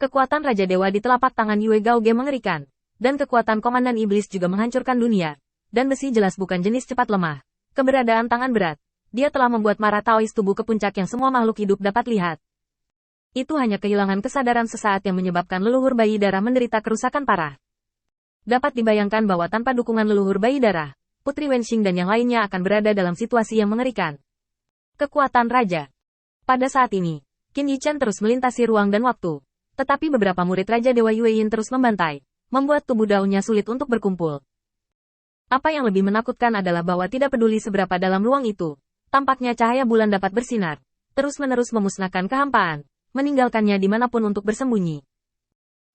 Kekuatan Raja Dewa di telapak tangan Yue Gaoge mengerikan, dan kekuatan Komandan Iblis juga menghancurkan dunia, dan besi jelas bukan jenis cepat lemah. Keberadaan tangan berat, dia telah membuat Mara Taois tubuh ke puncak yang semua makhluk hidup dapat lihat. Itu hanya kehilangan kesadaran sesaat yang menyebabkan leluhur bayi darah menderita kerusakan parah. Dapat dibayangkan bahwa tanpa dukungan leluhur bayi darah, Putri Wenxing dan yang lainnya akan berada dalam situasi yang mengerikan. Kekuatan Raja. Pada saat ini, Qin Yichan terus melintasi ruang dan waktu. Tetapi beberapa murid Raja Dewa Yueyin terus membantai, membuat tubuh daunnya sulit untuk berkumpul. Apa yang lebih menakutkan adalah bahwa tidak peduli seberapa dalam ruang itu, tampaknya cahaya bulan dapat bersinar, terus-menerus memusnahkan kehampaan, meninggalkannya dimanapun untuk bersembunyi.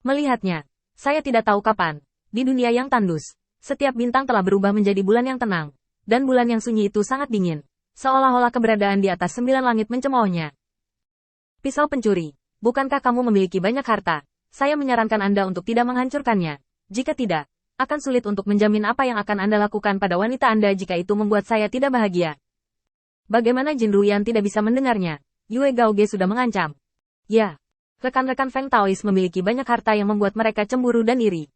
Melihatnya, saya tidak tahu kapan, di dunia yang tandus, setiap bintang telah berubah menjadi bulan yang tenang, dan bulan yang sunyi itu sangat dingin, seolah-olah keberadaan di atas 9 langit mencemoohnya. Pisau pencuri. Bukankah kamu memiliki banyak harta? Saya menyarankan Anda untuk tidak menghancurkannya. Jika tidak, akan sulit untuk menjamin apa yang akan Anda lakukan pada wanita Anda jika itu membuat saya tidak bahagia. Bagaimana Jin Ruyan tidak bisa mendengarnya? Yue Gaoge sudah mengancam. Ya, rekan-rekan Feng Taois memiliki banyak harta yang membuat mereka cemburu dan iri.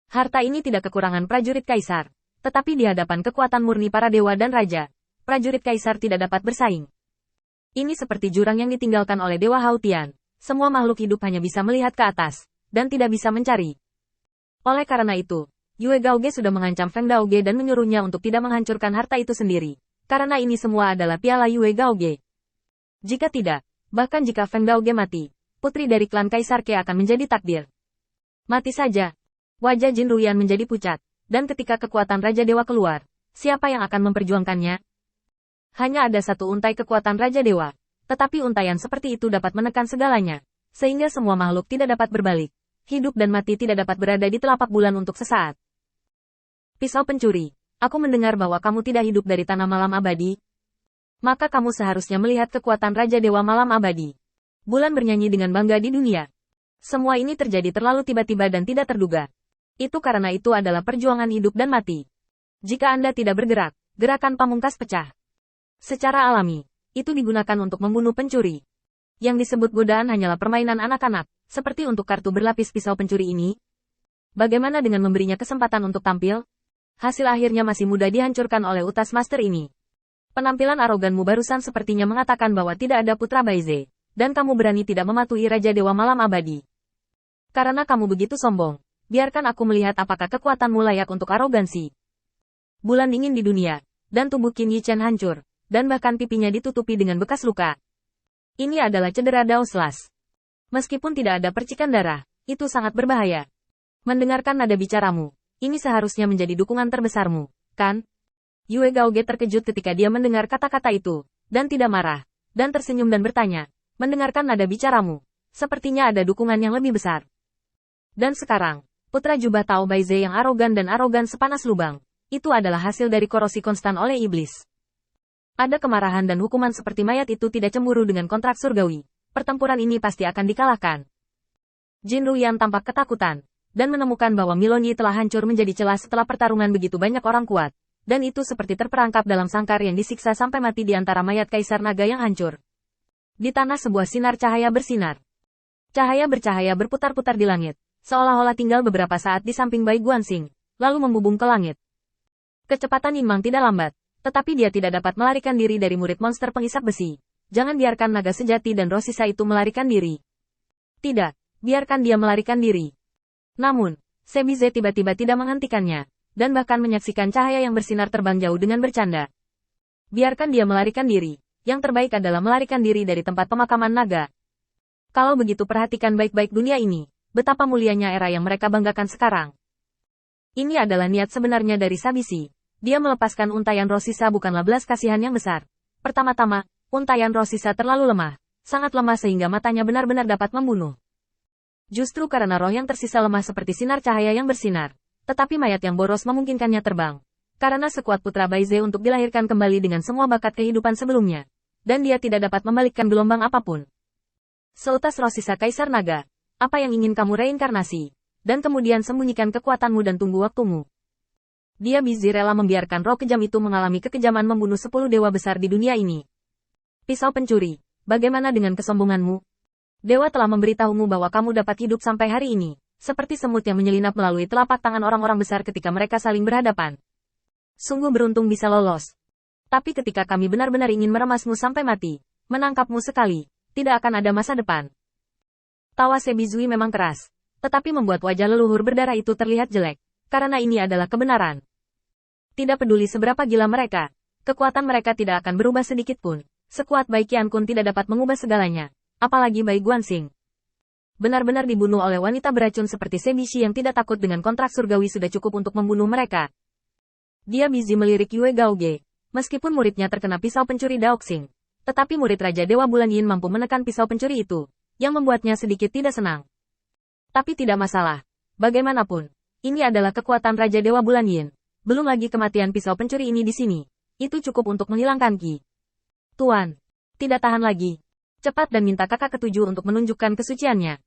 Harta ini tidak kekurangan prajurit kaisar, tetapi di hadapan kekuatan murni para dewa dan raja, prajurit kaisar tidak dapat bersaing. Ini seperti jurang yang ditinggalkan oleh Dewa Hautian. Semua makhluk hidup hanya bisa melihat ke atas, dan tidak bisa mencari. Oleh karena itu, Yue Gaoge sudah mengancam Feng Daoge dan menyuruhnya untuk tidak menghancurkan harta itu sendiri, karena ini semua adalah piala Yue Gaoge. Jika tidak, bahkan jika Feng Daoge mati, putri dari klan Kaisar Ke akan menjadi takdir. Mati saja. Wajah Jin Ruyan menjadi pucat, dan ketika kekuatan Raja Dewa keluar, siapa yang akan memperjuangkannya? Hanya ada satu untai kekuatan Raja Dewa. Tetapi untaian seperti itu dapat menekan segalanya, sehingga semua makhluk tidak dapat berbalik. Hidup dan mati tidak dapat berada di telapak bulan untuk sesaat. Pisau pencuri, aku mendengar bahwa kamu tidak hidup dari tanah malam abadi. Maka kamu seharusnya melihat kekuatan Raja Dewa Malam Abadi. Bulan bernyanyi dengan bangga di dunia. Semua ini terjadi terlalu tiba-tiba dan tidak terduga. Itu karena itu adalah perjuangan hidup dan mati. Jika Anda tidak bergerak, gerakan pamungkas pecah. Secara alami, itu digunakan untuk membunuh pencuri. Yang disebut godaan hanyalah permainan anak-anak, seperti untuk kartu berlapis pisau pencuri ini. Bagaimana dengan memberinya kesempatan untuk tampil? Hasil akhirnya masih mudah dihancurkan oleh utas master ini. Penampilan aroganmu barusan sepertinya mengatakan bahwa tidak ada putra Baize, dan kamu berani tidak mematuhi Raja Dewa Malam Abadi. Karena kamu begitu sombong, biarkan aku melihat apakah kekuatanmu layak untuk arogansi. Bulan dingin di dunia, dan tubuh Qin Yichan hancur. Dan bahkan pipinya ditutupi dengan bekas luka. Ini adalah cedera Daoslas. Meskipun tidak ada percikan darah, itu sangat berbahaya. Mendengarkan nada bicaramu, ini seharusnya menjadi dukungan terbesarmu, kan? Yue Gaoge terkejut ketika dia mendengar kata-kata itu, dan tidak marah, dan tersenyum dan bertanya, mendengarkan nada bicaramu, sepertinya ada dukungan yang lebih besar. Dan sekarang, putra jubah Tao Baize yang arogan dan arogan sepanas lubang, itu adalah hasil dari korosi konstan oleh iblis. Ada kemarahan dan hukuman seperti mayat itu tidak cemburu dengan kontrak surgawi. Pertempuran ini pasti akan dikalahkan. Jin Ruyan tampak ketakutan, dan menemukan bahwa Milonyi telah hancur menjadi celah setelah pertarungan begitu banyak orang kuat, dan itu seperti terperangkap dalam sangkar yang disiksa sampai mati di antara mayat Kaisar Naga yang hancur. Di tanah sebuah sinar cahaya bersinar. Cahaya bercahaya berputar-putar di langit, seolah-olah tinggal beberapa saat di samping Bai Guanxing, lalu membubung ke langit. Kecepatan Yinmang tidak lambat. Tetapi dia tidak dapat melarikan diri dari murid monster pengisap besi. Jangan biarkan naga sejati dan Rosisa itu melarikan diri. Tidak, biarkan dia melarikan diri. Namun, Sebize tiba-tiba tidak menghentikannya, dan bahkan menyaksikan cahaya yang bersinar terbang jauh dengan bercanda. Biarkan dia melarikan diri. Yang terbaik adalah melarikan diri dari tempat pemakaman naga. Kalau begitu perhatikan baik-baik dunia ini, betapa mulianya era yang mereka banggakan sekarang. Ini adalah niat sebenarnya dari Sabisi. Dia melepaskan untaian Rosisa bukanlah belas kasihan yang besar. Pertama-tama, untaian Rosisa terlalu lemah. Sangat lemah sehingga matanya benar-benar dapat membunuh. Justru karena roh yang tersisa lemah seperti sinar cahaya yang bersinar. Tetapi mayat yang boros memungkinkannya terbang. Karena sekuat putra Baize untuk dilahirkan kembali dengan semua bakat kehidupan sebelumnya. Dan dia tidak dapat membalikkan gelombang apapun. Seutas Rosisa Kaisar Naga. Apa yang ingin kamu reinkarnasi? Dan kemudian sembunyikan kekuatanmu dan tunggu waktumu. Dia Bizi rela membiarkan roh kejam itu mengalami kekejaman membunuh 10 dewa besar di dunia ini. Pisau pencuri, bagaimana dengan kesombonganmu? Dewa telah memberitahumu bahwa kamu dapat hidup sampai hari ini, seperti semut yang menyelinap melalui telapak tangan orang-orang besar ketika mereka saling berhadapan. Sungguh beruntung bisa lolos. Tapi ketika kami benar-benar ingin meremasmu sampai mati, menangkapmu sekali, tidak akan ada masa depan. Tawa Sebizui memang keras, tetapi membuat wajah leluhur berdarah itu terlihat jelek, karena ini adalah kebenaran. Tidak peduli seberapa gila mereka, kekuatan mereka tidak akan berubah sedikit pun. Sekuat Bai Qiankun tidak dapat mengubah segalanya. Apalagi Bai Guanxing. Benar-benar dibunuh oleh wanita beracun seperti Sebishi yang tidak takut dengan kontrak surgawi sudah cukup untuk membunuh mereka. Dia busy melirik Yue Gaoge. Meskipun muridnya terkena pisau pencuri Daoxing, tetapi murid Raja Dewa Bulan Yin mampu menekan pisau pencuri itu, yang membuatnya sedikit tidak senang. Tapi tidak masalah. Bagaimanapun, ini adalah kekuatan Raja Dewa Bulan Yin. Belum lagi kematian pisau pencuri ini di sini. Itu cukup untuk menghilangkan Qi. Tuan, tidak tahan lagi. Cepat dan minta kakak ketujuh untuk menunjukkan kesuciannya.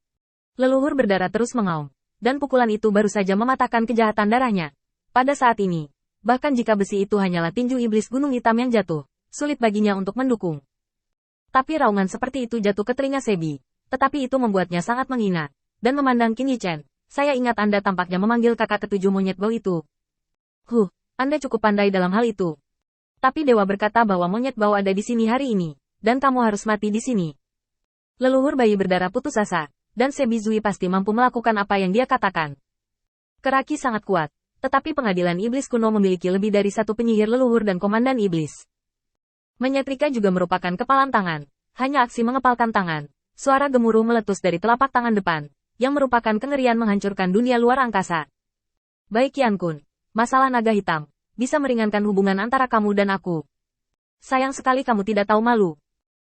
Leluhur berdarah terus mengaum, dan pukulan itu baru saja mematahkan kejahatan darahnya. Pada saat ini, bahkan jika besi itu hanyalah tinju iblis gunung hitam yang jatuh, sulit baginya untuk mendukung. Tapi raungan seperti itu jatuh ke telinga Sebi, tetapi itu membuatnya sangat menghina, dan memandang Qin Yichen. Saya ingat Anda tampaknya memanggil kakak ketujuh monyet bau itu. Anda cukup pandai dalam hal itu. Tapi dewa berkata bahwa monyet bau ada di sini hari ini. Dan kamu harus mati di sini. Leluhur bayi berdarah putus asa, dan Sebizui pasti mampu melakukan apa yang dia katakan. Keraki sangat kuat, tetapi pengadilan iblis kuno memiliki lebih dari satu penyihir leluhur dan komandan iblis. Menyetrika juga merupakan kepalan tangan, hanya aksi mengepalkan tangan. Suara gemuruh meletus dari telapak tangan depan, yang merupakan kengerian menghancurkan dunia luar angkasa. Bai Qiankun, masalah naga hitam, bisa meringankan hubungan antara kamu dan aku. Sayang sekali kamu tidak tahu malu.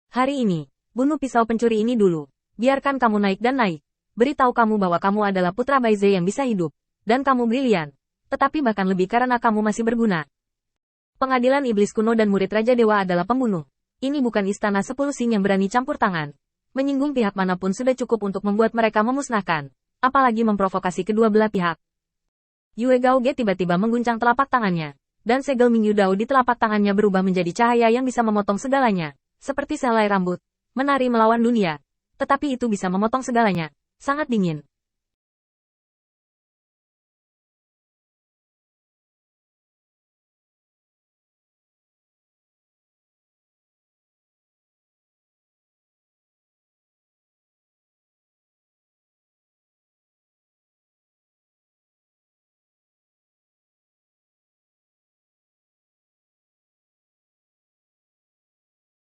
Hari ini, bunuh pisau pencuri ini dulu. Biarkan kamu naik dan naik. Beritahu kamu bahwa kamu adalah putra Baize yang bisa hidup. Dan kamu brilian. Tetapi bahkan lebih karena kamu masih berguna. Pengadilan iblis kuno dan murid Raja Dewa adalah pembunuh. Ini bukan istana 10 Sing yang berani campur tangan. Menyinggung pihak manapun sudah cukup untuk membuat mereka memusnahkan. Apalagi memprovokasi kedua belah pihak. Yue Gaoge tiba-tiba mengguncang telapak tangannya. Dan segel Mingyu Dao di telapak tangannya berubah menjadi cahaya yang bisa memotong segalanya. Seperti sehelai rambut, menari melawan dunia. Tetapi itu bisa memotong segalanya. Sangat dingin.